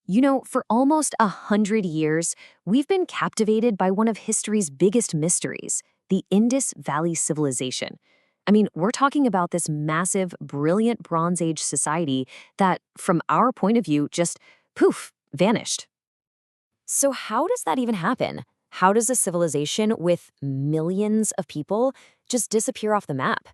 You know, for almost 100 years, we've been captivated by one of history's biggest mysteries, the Indus Valley Civilization. I mean, we're talking about this massive, brilliant Bronze Age society that, from our point of view, just poof, vanished. So, how does that even happen? How does a civilization with millions of people just disappear off the map?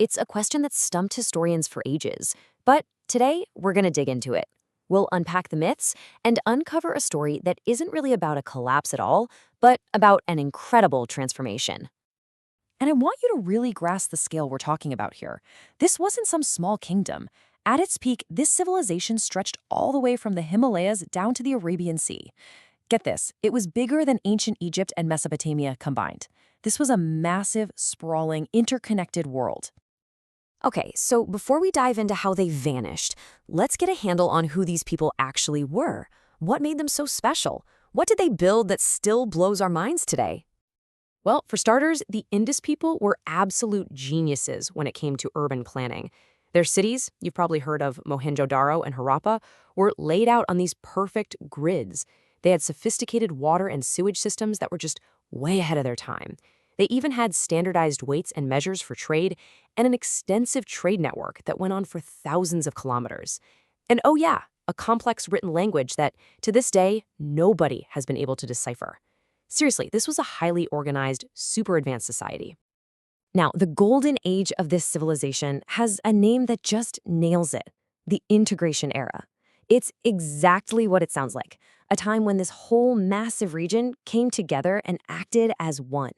It's a question that's stumped historians for ages. But today, we're going to dig into it. We'll unpack the myths and uncover a story that isn't really about a collapse at all, but about an incredible transformation. And I want you to really grasp the scale we're talking about here. This wasn't some small kingdom. At its peak, this civilization stretched all the way from the Himalayas down to the Arabian Sea. Get this, it was bigger than ancient Egypt and Mesopotamia combined. This was a massive, sprawling, interconnected world. Okay, so before we dive into how they vanished, let's get a handle on who these people actually were. What made them so special? What did they build that still blows our minds today? Well, for starters, the Indus people were absolute geniuses when it came to urban planning. Their cities, you've probably heard of Mohenjo-daro and Harappa, were laid out on these perfect grids. They had sophisticated water and sewage systems that were just way ahead of their time. They even had standardized weights and measures for trade and an extensive trade network that went on for thousands of kilometers. And oh yeah, a complex written language that, to this day, nobody has been able to decipher. Seriously, this was a highly organized, super advanced society. Now, the golden age of this civilization has a name that just nails it: the integration era. It's exactly what it sounds like, a time when this whole massive region came together and acted as one.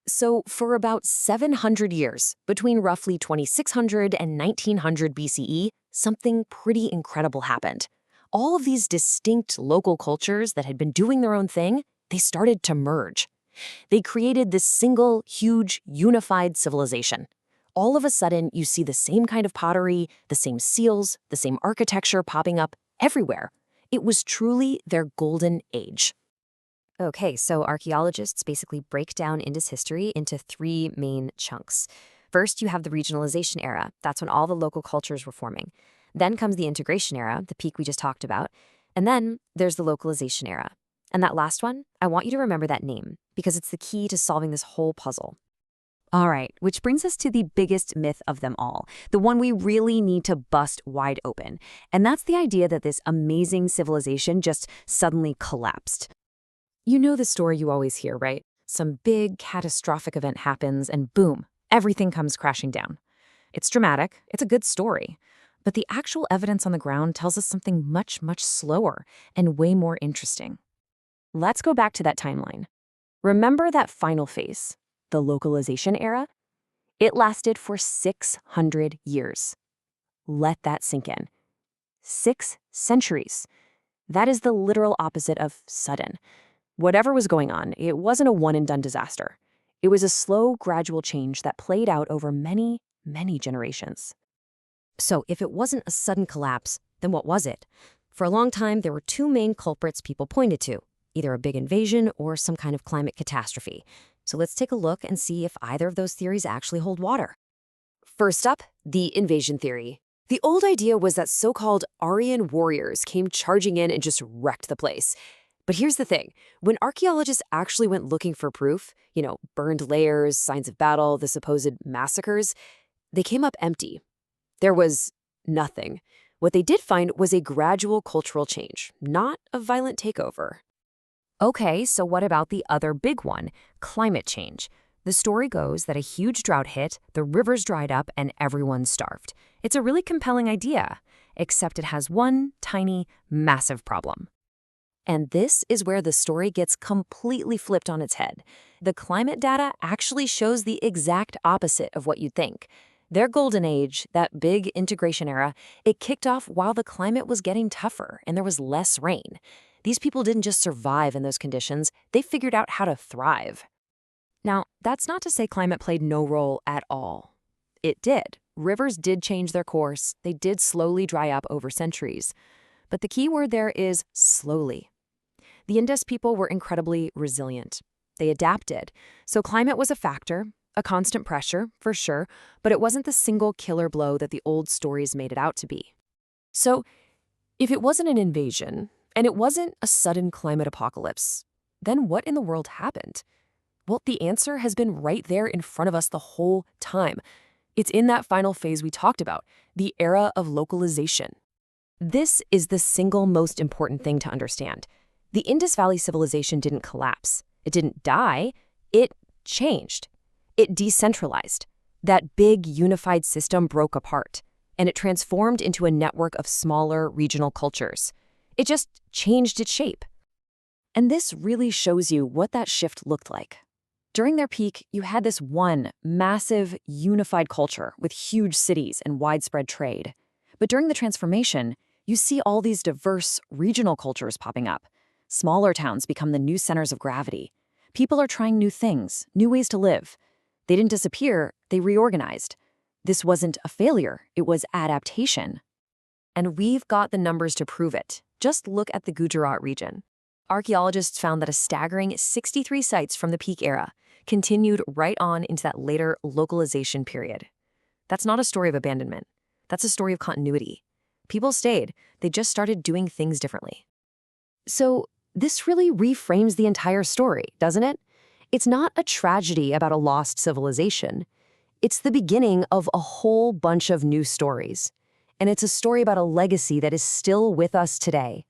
So, for about 700 years, between roughly 2600 and 1900 BCE, something pretty incredible happened. All of these distinct local cultures that had been doing their own thing, they started to merge. They created this single, huge, unified civilization. All of a sudden, you see the same kind of pottery, the same seals, the same architecture popping up everywhere. It was truly their golden age. Okay, so archaeologists basically break down Indus history into three main chunks. First, you have the regionalization era. That's when all the local cultures were forming. Then comes the integration era, the peak we just talked about. And then there's the localization era. And that last one, I want you to remember that name because it's the key to solving this whole puzzle. All right, which brings us to the biggest myth of them all, the one we really need to bust wide open. And that's the idea that this amazing civilization just suddenly collapsed. You know the story you always hear, right? Some big catastrophic event happens and boom, everything comes crashing down. It's dramatic, it's a good story, but the actual evidence on the ground tells us something much, much slower and way more interesting. Let's go back to that timeline. Remember that final phase, the localization era? It lasted for 600 years. Let that sink in. 6 centuries. That is the literal opposite of sudden. Whatever was going on, it wasn't a one-and-done disaster. It was a slow, gradual change that played out over many, many generations. So if it wasn't a sudden collapse, then what was it? For a long time, there were two main culprits people pointed to, either a big invasion or some kind of climate catastrophe. So let's take a look and see if either of those theories actually hold water. First up, the invasion theory. The old idea was that so-called Aryan warriors came charging in and just wrecked the place. But here's the thing. When archaeologists actually went looking for proof, burned layers, signs of battle, the supposed massacres, they came up empty. There was nothing. What they did find was a gradual cultural change, not a violent takeover. Okay, so what about the other big one, climate change? The story goes that a huge drought hit, the rivers dried up, and everyone starved. It's a really compelling idea, except it has one tiny, massive problem. And this is where the story gets completely flipped on its head. The climate data actually shows the exact opposite of what you'd think. Their golden age, that big integration era, it kicked off while the climate was getting tougher and there was less rain. These people didn't just survive in those conditions, they figured out how to thrive. Now, that's not to say climate played no role at all. It did. Rivers did change their course, they did slowly dry up over centuries. But the key word there is slowly. The Indus people were incredibly resilient. They adapted. So climate was a factor, a constant pressure, for sure, but it wasn't the single killer blow that the old stories made it out to be. So if it wasn't an invasion, And it wasn't a sudden climate apocalypse. Then what in the world happened? Well, the answer has been right there in front of us the whole time. It's in that final phase we talked about, the era of localization. This is the single most important thing to understand. The Indus Valley Civilization didn't collapse. It didn't die. It changed. It decentralized. That big unified system broke apart, and it transformed into a network of smaller regional cultures. It just changed its shape. And this really shows you what that shift looked like. During their peak, you had this one massive, unified culture with huge cities and widespread trade. But during the transformation, you see all these diverse regional cultures popping up. Smaller towns become the new centers of gravity. People are trying new things, new ways to live. They didn't disappear, they reorganized. This wasn't a failure, it was adaptation. And we've got the numbers to prove it. Just look at the Gujarat region. Archaeologists found that a staggering 63 sites from the peak era continued right on into that later localization period. That's not a story of abandonment. That's a story of continuity. People stayed, they just started doing things differently. So this really reframes the entire story, doesn't it? It's not a tragedy about a lost civilization. It's the beginning of a whole bunch of new stories. And it's a story about a legacy that is still with us today.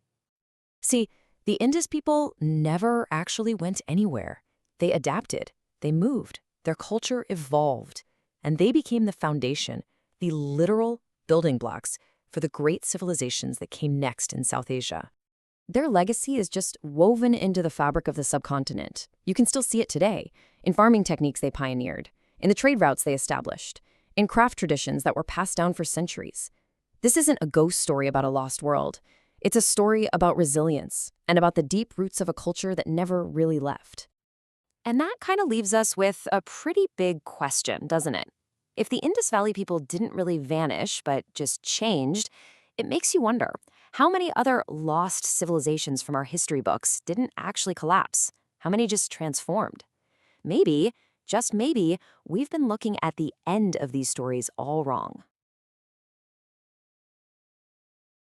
See, the Indus people never actually went anywhere. They adapted, they moved, their culture evolved, and they became the foundation, the literal building blocks for the great civilizations that came next in South Asia. Their legacy is just woven into the fabric of the subcontinent. You can still see it today, in farming techniques they pioneered, in the trade routes they established, in craft traditions that were passed down for centuries. This isn't a ghost story about a lost world. It's a story about resilience and about the deep roots of a culture that never really left. And that kind of leaves us with a pretty big question, doesn't it? If the Indus Valley people didn't really vanish, but just changed, it makes you wonder, how many other lost civilizations from our history books didn't actually collapse? How many just transformed? Maybe, just maybe, we've been looking at the end of these stories all wrong.